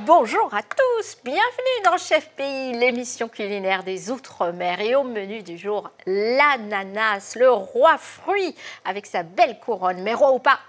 Bonjour à tous, bienvenue dans Chef Pays, l'émission culinaire des Outre-mer. Et au menu du jour, l'ananas, le roi fruit avec sa belle couronne. Mais roi ou pas,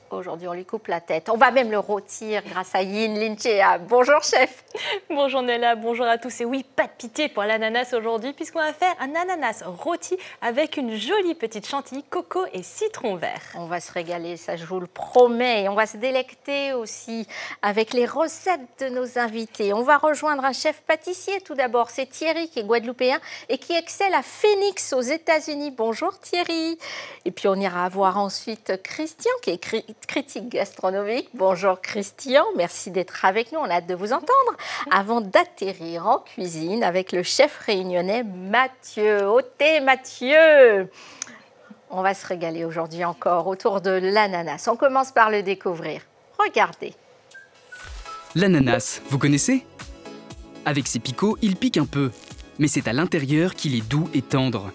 aujourd'hui on lui coupe la tête. On va même le rôtir grâce à Yin Linchea. Bonjour chef. Bonjour Nella, bonjour à tous. Et oui, pas de pitié pour l'ananas aujourd'hui puisqu'on va faire un ananas rôti avec une jolie petite chantilly, coco et citron vert. On va se régaler, ça je vous le promets. Et on va se délecter aussi avec les recettes de nos invités. On va rejoindre un chef pâtissier tout d'abord. C'est Thierry qui est guadeloupéen et qui excelle à Phoenix aux États-Unis. Bonjour Thierry. Et puis on ira voir ensuite Christian qui est critique gastronomique. Bonjour Christian, merci d'être avec nous, on a hâte de vous entendre. Avant d'atterrir en cuisine avec le chef réunionnais Mathieu. Au thé Mathieu. On va se régaler aujourd'hui encore autour de l'ananas. On commence par le découvrir. Regardez. L'ananas, vous connaissez? Avec ses picots, il pique un peu, mais c'est à l'intérieur qu'il est doux et tendre.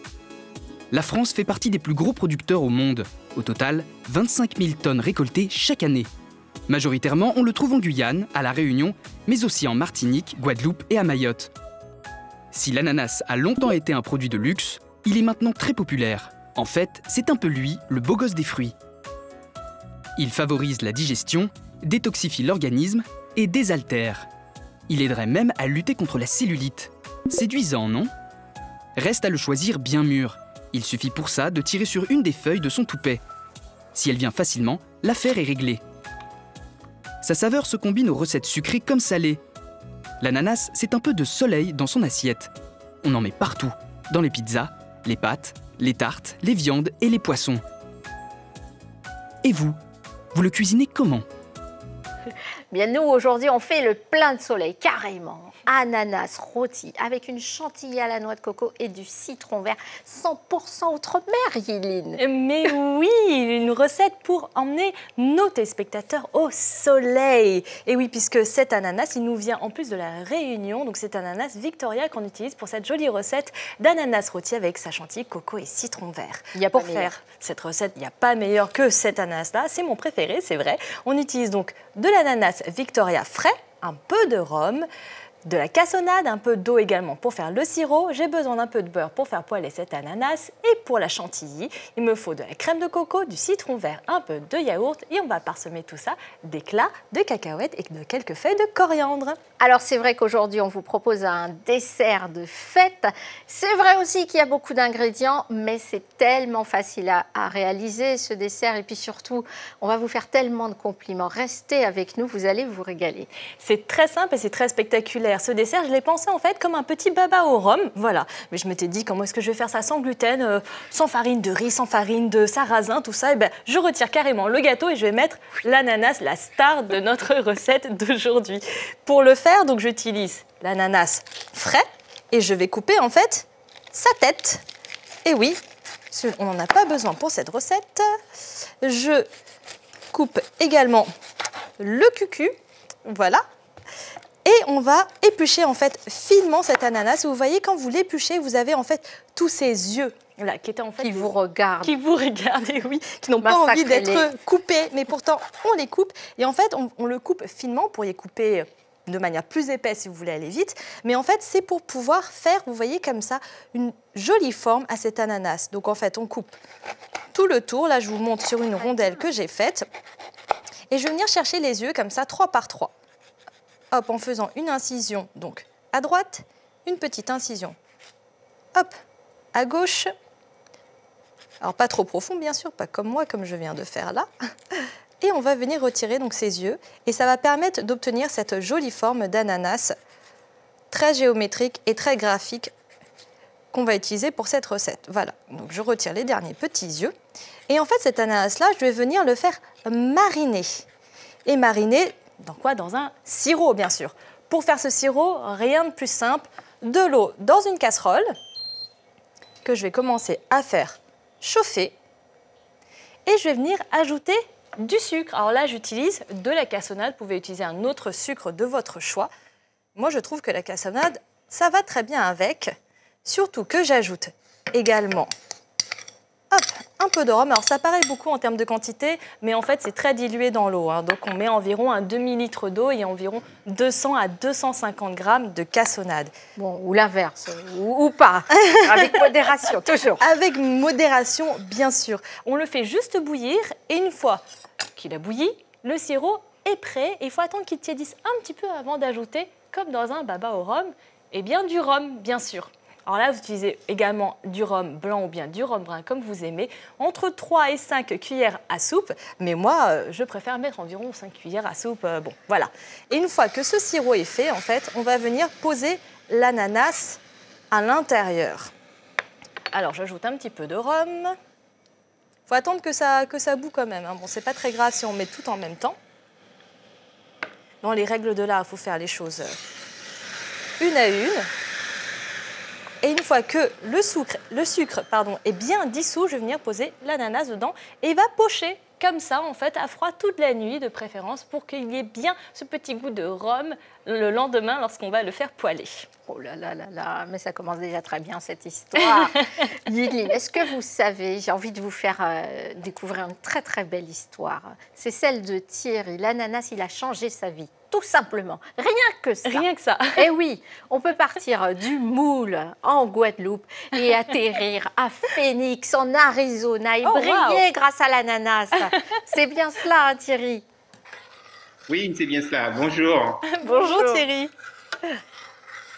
La France fait partie des plus gros producteurs au monde. Au total, 25 000 tonnes récoltées chaque année. Majoritairement, on le trouve en Guyane, à La Réunion, mais aussi en Martinique, Guadeloupe et à Mayotte. Si l'ananas a longtemps été un produit de luxe, il est maintenant très populaire. En fait, c'est un peu lui, le beau gosse des fruits. Il favorise la digestion, détoxifie l'organisme et désaltère. Il aiderait même à lutter contre la cellulite. Séduisant, non? Reste à le choisir bien mûr. Il suffit pour ça de tirer sur une des feuilles de son toupet. Si elle vient facilement, l'affaire est réglée. Sa saveur se combine aux recettes sucrées comme salées. L'ananas, c'est un peu de soleil dans son assiette. On en met partout, dans les pizzas, les pâtes, les tartes, les viandes et les poissons. Et vous le cuisinez comment? Bien, nous, aujourd'hui, on fait le plein de soleil, carrément. Ananas rôti avec une chantilly à la noix de coco et du citron vert 100% Outre-mer, Yéline. Mais oui, une recette pour emmener nos téléspectateurs au soleil. Et oui, puisque cet ananas, il nous vient en plus de la Réunion. Donc c'est ananas Victoria qu'on utilise pour cette jolie recette d'ananas rôti avec sa chantilly, coco et citron vert. Pour faire cette recette, il n'y a pas meilleur que cet ananas-là. C'est mon préféré, c'est vrai. On utilise donc de l'ananas Victoria frais, un peu de rhum, de la cassonade, un peu d'eau également pour faire le sirop. J'ai besoin d'un peu de beurre pour faire poêler cet ananas. Et pour la chantilly, il me faut de la crème de coco, du citron vert, un peu de yaourt. Et on va parsemer tout ça d'éclats de cacahuètes et de quelques feuilles de coriandre. Alors c'est vrai qu'aujourd'hui, on vous propose un dessert de fête. C'est vrai aussi qu'il y a beaucoup d'ingrédients, mais c'est tellement facile à réaliser ce dessert. Et puis surtout, on va vous faire tellement de compliments. Restez avec nous, vous allez vous régaler. C'est très simple et c'est très spectaculaire. Ce dessert, je l'ai pensé en fait comme un petit baba au rhum, voilà. Mais je m'étais dit, comment est-ce que je vais faire ça sans gluten, sans farine de riz, sans farine de sarrasin, tout ça. Et ben, je retire carrément le gâteau et je vais mettre l'ananas, la star de notre recette d'aujourd'hui. Pour le faire, donc j'utilise l'ananas frais et je vais couper en fait sa tête. Et oui, on n'en a pas besoin pour cette recette. Je coupe également le cucu, voilà. Et on va éplucher en fait finement cet ananas. Vous voyez, quand vous l'épluchez, vous avez en fait tous ces yeux là, qui étaient en fait qui vous regardent. Qui vous regardent, et oui, qui n'ont pas envie d'être coupés, mais pourtant on les coupe. Et en fait, on le coupe finement. Vous pourriez couper de manière plus épaisse si vous voulez aller vite. Mais en fait, c'est pour pouvoir faire, vous voyez comme ça, une jolie forme à cet ananas. Donc en fait, on coupe tout le tour. Là, je vous montre sur une rondelle que j'ai faite. Et je vais venir chercher les yeux comme ça, 3 par 3. Hop, en faisant une incision, donc à droite, une petite incision, hop, à gauche. Alors pas trop profond, bien sûr, pas comme moi, comme je viens de faire là. Et on va venir retirer donc ces yeux. Et ça va permettre d'obtenir cette jolie forme d'ananas, très géométrique et très graphique, qu'on va utiliser pour cette recette. Voilà, donc je retire les derniers petits yeux. Et en fait, cet ananas-là, je vais venir le faire mariner. Et mariner... Dans quoi? Dans un sirop, bien sûr. Pour faire ce sirop, rien de plus simple. De l'eau dans une casserole que je vais commencer à faire chauffer. Et je vais venir ajouter du sucre. Alors là, j'utilise de la cassonade. Vous pouvez utiliser un autre sucre de votre choix. Moi, je trouve que la cassonade, ça va très bien avec. Surtout que j'ajoute également un peu de rhum. Alors ça paraît beaucoup en termes de quantité, mais en fait c'est très dilué dans l'eau. Hein. Donc on met environ un demi-litre d'eau et environ 200 à 250 grammes de cassonade. Bon, ou l'inverse, ou pas, avec modération, toujours. Avec modération, bien sûr. On le fait juste bouillir et une fois qu'il a bouilli, le sirop est prêt. Il faut attendre qu'il tiédisse un petit peu avant d'ajouter, comme dans un baba au rhum, eh bien du rhum, bien sûr. Alors là, vous utilisez également du rhum blanc ou bien du rhum brun, comme vous aimez, entre 3 et 5 cuillères à soupe. Mais moi, je préfère mettre environ 5 cuillères à soupe. Bon, voilà. Et une fois que ce sirop est fait, en fait, on va venir poser l'ananas à l'intérieur. Alors, j'ajoute un petit peu de rhum. Il faut attendre que ça bout quand même. Hein. Bon, c'est pas très grave si on met tout en même temps. Dans les règles de l'art, il faut faire les choses une à une. Et une fois que le sucre est bien dissous, je vais venir poser l'ananas dedans et il va pocher comme ça, en fait, à froid toute la nuit de préférence pour qu'il y ait bien ce petit goût de rhum le lendemain lorsqu'on va le faire poêler. Oh là là là là, mais ça commence déjà très bien cette histoire. Lily, est-ce que vous savez, j'ai envie de vous faire découvrir une très très belle histoire. C'est celle de Thierry. L'ananas, il a changé sa vie. Tout simplement, rien que ça. Rien que ça. Et oui, on peut partir du Moule en Guadeloupe et atterrir à Phoenix en Arizona et briller grâce à l'ananas. C'est bien cela, hein, Thierry? Oui, c'est bien cela. Bonjour. Bonjour Thierry.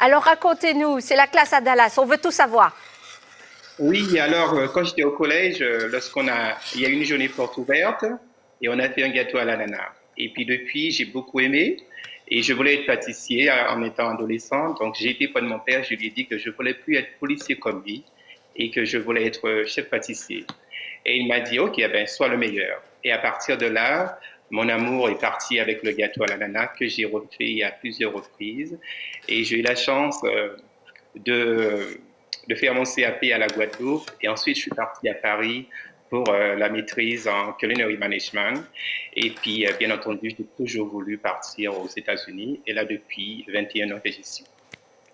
Alors racontez-nous, c'est la classe à Dallas, on veut tout savoir. Oui, alors quand j'étais au collège, il y a une journée porte ouverte et on a fait un gâteau à l'ananas. Et puis depuis, j'ai beaucoup aimé et je voulais être pâtissier en étant adolescent. Donc j'ai été près de mon père, je lui ai dit que je voulais plus être policier comme lui et que je voulais être chef pâtissier. Et il m'a dit, OK, ben, sois le meilleur. Et à partir de là, mon amour est parti avec le gâteau à l'ananas que j'ai refait à plusieurs reprises. Et j'ai eu la chance de faire mon CAP à la Guadeloupe. Et ensuite, je suis parti à Paris pour la maîtrise en culinary management. Et puis, bien entendu, j'ai toujours voulu partir aux États-Unis. Et là, depuis 21 ans que j'y suis.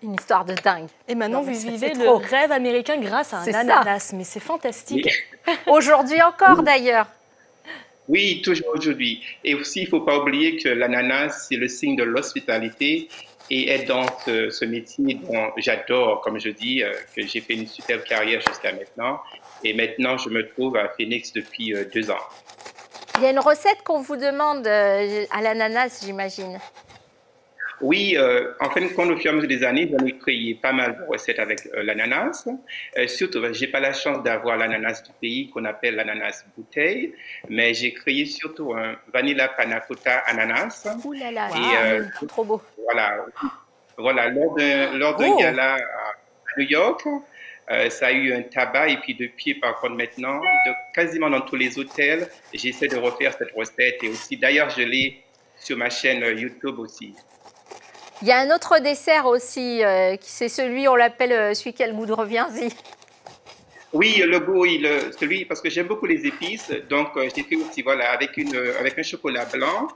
Une histoire de dingue. Et maintenant, vous vivez le rêve américain grâce à un ananas. Mais c'est fantastique. Oui. Aujourd'hui encore, d'ailleurs. Oui, toujours aujourd'hui. Et aussi, il ne faut pas oublier que l'ananas, c'est le signe de l'hospitalité. Et être dans ce métier dont j'adore, comme je dis, que j'ai fait une superbe carrière jusqu'à maintenant. Et maintenant, je me trouve à Phoenix depuis 2 ans. Il y a une recette qu'on vous demande à l'ananas, j'imagine. Oui, en fin de compte, au fur et à mesure des années, j'en ai créé pas mal de recettes avec l'ananas. Surtout, j'ai pas la chance d'avoir l'ananas du pays qu'on appelle l'ananas bouteille, mais j'ai créé surtout un vanilla panna cotta ananas. Ouh là là, trop beau. Voilà, lors d'un gala à New York, ça a eu un tabac et puis depuis, par contre, maintenant, quasiment dans tous les hôtels, j'essaie de refaire cette recette et aussi, d'ailleurs, je l'ai sur ma chaîne YouTube aussi. Il y a un autre dessert aussi, c'est celui, on l'appelle celui qui a le goût de reviens-y. Oui, le goût, celui, parce que j'aime beaucoup les épices, donc j'ai fait aussi, voilà, avec un chocolat blanc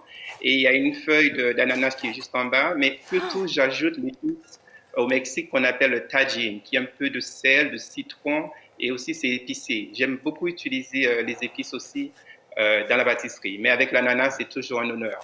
et il y a une feuille d'ananas qui est juste en bas, mais plutôt j'ajoute l'épice au Mexique qu'on appelle le tajin, qui est un peu de sel, de citron et aussi c'est épicé. J'aime beaucoup utiliser les épices aussi dans la pâtisserie, mais avec l'ananas, c'est toujours un honneur.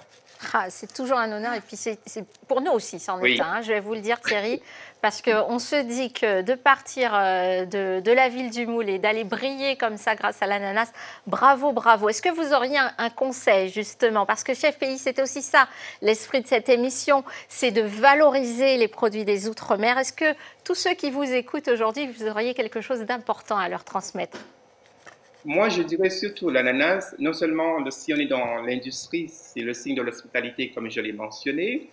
Ah, c'est toujours un honneur et puis c'est pour nous aussi, c'en est un, je vais vous le dire Thierry, parce qu'on se dit que de partir de la ville du Moule et d'aller briller comme ça grâce à l'ananas, bravo, bravo. Est-ce que vous auriez un conseil justement, parce que Chef Pays, c'est aussi ça, l'esprit de cette émission, c'est de valoriser les produits des Outre-mer. Est-ce que tous ceux qui vous écoutent aujourd'hui, vous auriez quelque chose d'important à leur transmettre? Moi, je dirais surtout l'ananas, non seulement si on est dans l'industrie, c'est le signe de l'hospitalité, comme je l'ai mentionné.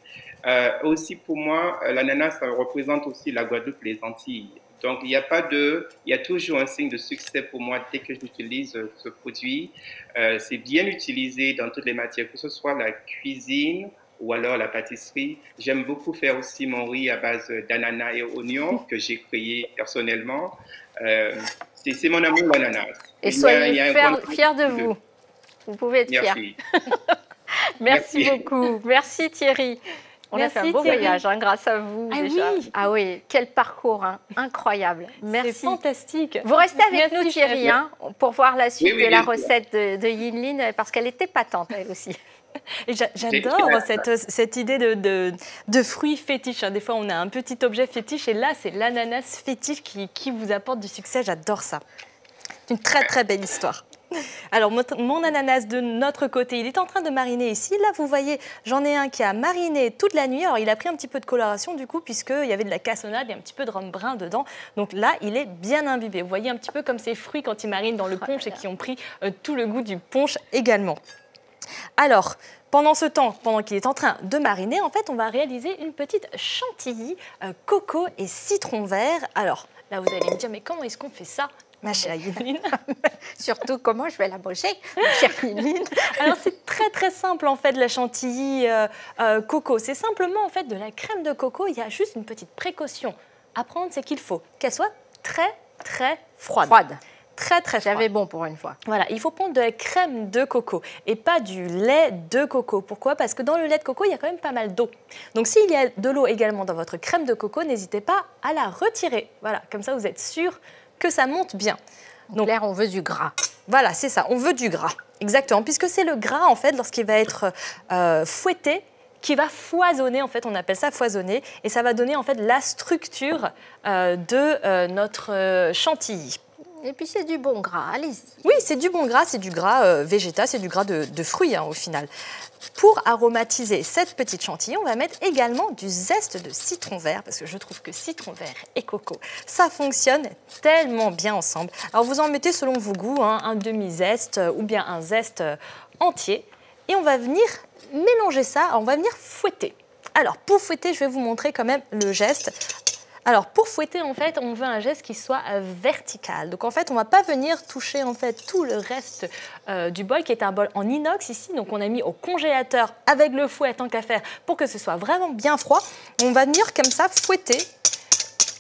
Aussi, pour moi, l'ananas, ça représente aussi la Guadeloupe, les Antilles. Donc, il y a toujours un signe de succès pour moi dès que j'utilise ce produit. C'est bien utilisé dans toutes les matières, que ce soit la cuisine ou alors la pâtisserie. J'aime beaucoup faire aussi mon riz à base d'ananas et oignons que j'ai créé personnellement. C'est mon amour, l'ananas. Et soyez fiers de vous. Vous pouvez être fiers. Merci. Merci beaucoup. Merci Thierry. On Merci, a fait un beau Thierry. voyage grâce à vous. Ah déjà. oui. Ah oui, quel parcours, incroyable. Merci. C'est fantastique. Vous restez avec Merci, nous, Thierry, chef. pour voir la suite Oui, de la bien sûr. recette de Yinlin, parce qu'elle était patente, elle aussi. Et j'adore cette idée de fruits fétiches. Des fois, on a un petit objet fétiche et là, c'est l'ananas fétiche qui vous apporte du succès. J'adore ça. C'est une très, très belle histoire. Alors, mon ananas de notre côté, il est en train de mariner ici. Là, vous voyez, j'en ai un qui a mariné toute la nuit. Alors, il a pris un petit peu de coloration, du coup, puisqu'il y avait de la cassonade et un petit peu de rhum brun dedans. Donc là, il est bien imbibé. Vous voyez un petit peu comme ces fruits quand ils marinent dans le punch et qui ont pris tout le goût du punch également. Alors, pendant ce temps, pendant qu'il est en train de mariner, en fait, on va réaliser une petite chantilly coco et citron vert. Alors, là, vous allez me dire, mais comment est-ce qu'on fait ça, ma chère Yinlin? Surtout, comment je vais la manger, ma chère Yinlin? Alors, c'est très, très simple, en fait, la chantilly coco. C'est simplement, en fait, de la crème de coco. Il y a juste une petite précaution à prendre, c'est qu'il faut qu'elle soit très, très froide. Très, très froide. J'avais bon pour une fois. Voilà, il faut prendre de la crème de coco et pas du lait de coco. Pourquoi? Parce que dans le lait de coco, il y a quand même pas mal d'eau. Donc, s'il y a de l'eau également dans votre crème de coco, n'hésitez pas à la retirer. Voilà, comme ça, vous êtes sûr que ça monte bien. Donc, là, on veut du gras. Voilà, c'est ça, on veut du gras. Exactement, puisque c'est le gras, en fait, lorsqu'il va être fouetté, qui va foisonner, en fait, on appelle ça foisonner, et ça va donner, en fait, la structure de notre chantilly. Et puis, c'est du bon gras, allez-y. Oui, c'est du bon gras, c'est du gras végétal, c'est du gras de fruits, au final. Pour aromatiser cette petite chantilly, on va mettre également du zeste de citron vert, parce que je trouve que citron vert et coco, ça fonctionne tellement bien ensemble. Alors, vous en mettez selon vos goûts, un demi-zeste ou bien un zeste entier. Et on va venir mélanger ça, on va venir fouetter. Alors, pour fouetter, je vais vous montrer quand même le geste. Alors, pour fouetter, en fait, on veut un geste qui soit vertical. Donc, en fait, on ne va pas venir toucher, en fait, tout le reste du bol, qui est un bol en inox ici. Donc, on a mis au congélateur avec le fouet, tant qu'à faire, pour que ce soit vraiment bien froid. On va venir, comme ça, fouetter.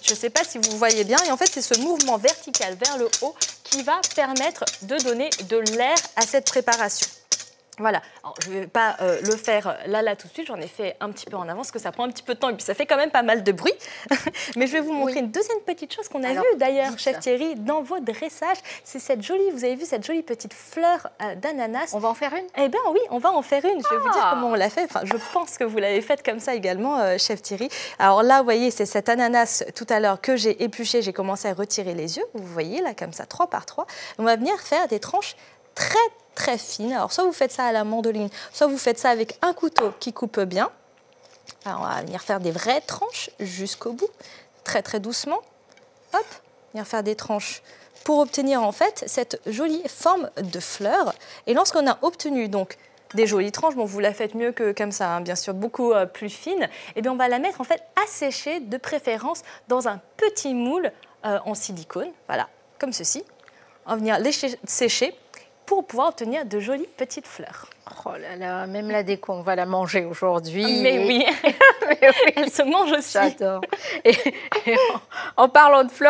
Je ne sais pas si vous voyez bien. Et en fait, c'est ce mouvement vertical vers le haut qui va permettre de donner de l'air à cette préparation. Voilà, alors, je ne vais pas le faire là tout de suite, j'en ai fait un petit peu en avance, parce que ça prend un petit peu de temps et puis ça fait quand même pas mal de bruit. Mais je vais vous montrer une deuxième petite chose qu'on a vue d'ailleurs, chef Thierry, dans vos dressages. C'est cette jolie, vous avez vu cette jolie petite fleur d'ananas. On va en faire une? Eh bien oui, on va en faire une. Je vais vous dire comment on l'a fait. Enfin, je pense que vous l'avez faite comme ça également, chef Thierry. Alors là, vous voyez, c'est cet ananas tout à l'heure que j'ai épluché, j'ai commencé à retirer les yeux. Vous voyez là, comme ça, 3 par 3. On va venir faire des tranches très fine. Alors, soit vous faites ça à la mandoline, soit vous faites ça avec un couteau qui coupe bien. Alors, on va venir faire des vraies tranches jusqu'au bout, très doucement. Hop, venir faire des tranches pour obtenir en fait cette jolie forme de fleur. Et lorsqu'on a obtenu donc des jolies tranches, bon, vous la faites mieux que comme ça, hein, bien sûr, beaucoup plus fine, et bien on va la mettre en fait à sécher, de préférence dans un petit moule en silicone, voilà, comme ceci. On va venir les sécher pour pouvoir obtenir de jolies petites fleurs. Oh là là, même la déco, on va la manger aujourd'hui. Mais oui, Mais oui, elle se mange aussi. j'adore. Et en parlant de fleurs,